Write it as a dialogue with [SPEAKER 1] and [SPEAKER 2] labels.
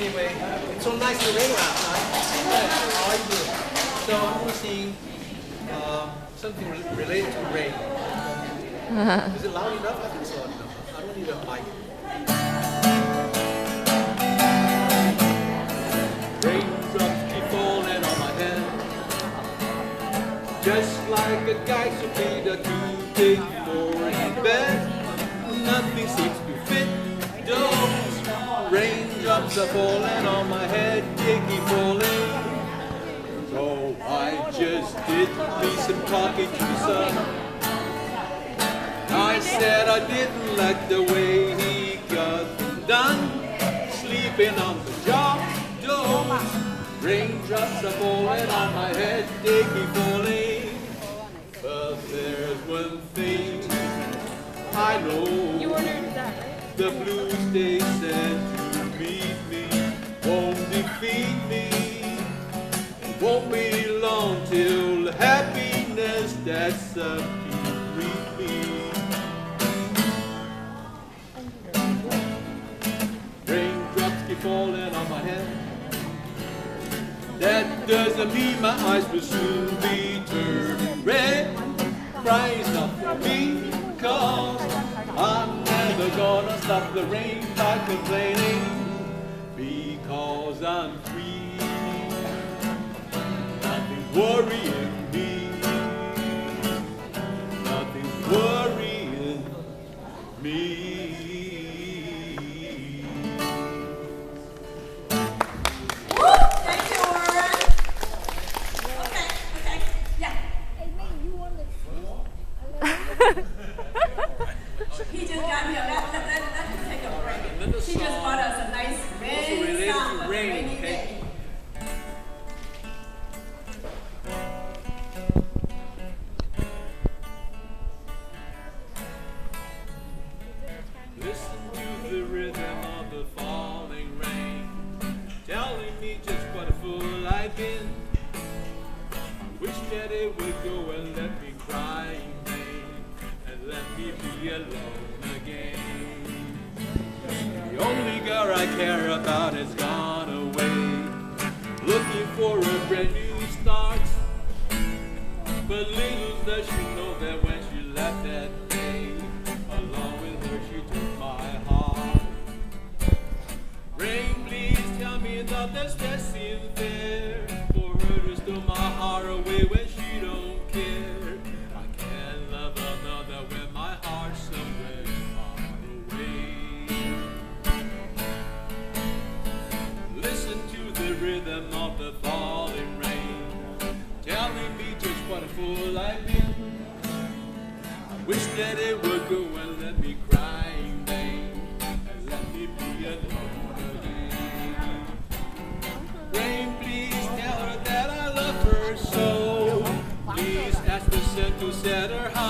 [SPEAKER 1] Anyway, it's so nice to rain last night. How are you doing? So I'm going to sing something related to rain. Is it loud enough? I think it's loud enough. I don't need a mic. Raindrops keep falling on my head, just like a guy who paid a toothache for his bed. Nothing seems to fit. Those raindrops are falling on my head, they keep falling. So I just did me some talking to the sun. I said I didn't like the way he got done, sleeping on the job. Those raindrops are falling on my head, they keep falling. But there's one thing I know. You ordered that, right? The blues they sent to meet me won't defeat me. It won't be long till happiness that's up to greet me. Raindrops keep falling on my head. That doesn't mean my eyes will soon be turned red. Crying's not for me, 'cause I'm never gonna stop the rain by complaining, because I'm free. Nothing's worrying me. Nothing's worrying me.
[SPEAKER 2] He just got here. Let's take a break. He just brought us a nice rain song. Rainy day.
[SPEAKER 1] Listen to the rhythm of the falling rain, telling me just what a fool I've been. I wish that it would go and let me cry in vain, and let me be alone again. The only girl I care about has gone away, looking for a brand new start. But little does she know that when she left that day, along with her she took my heart. Rain, please tell me that the stress isn't there, for her to steal my heart away when she don't care. I can't love another when my heart's somewhere far away. Listen to the rhythm of the falling rain, telling me just what a fool I've been. I wish that it would go and let me cry in vain, and let me be alone again. Rain, please tell her that I love her so. Please ask the sun to set her high.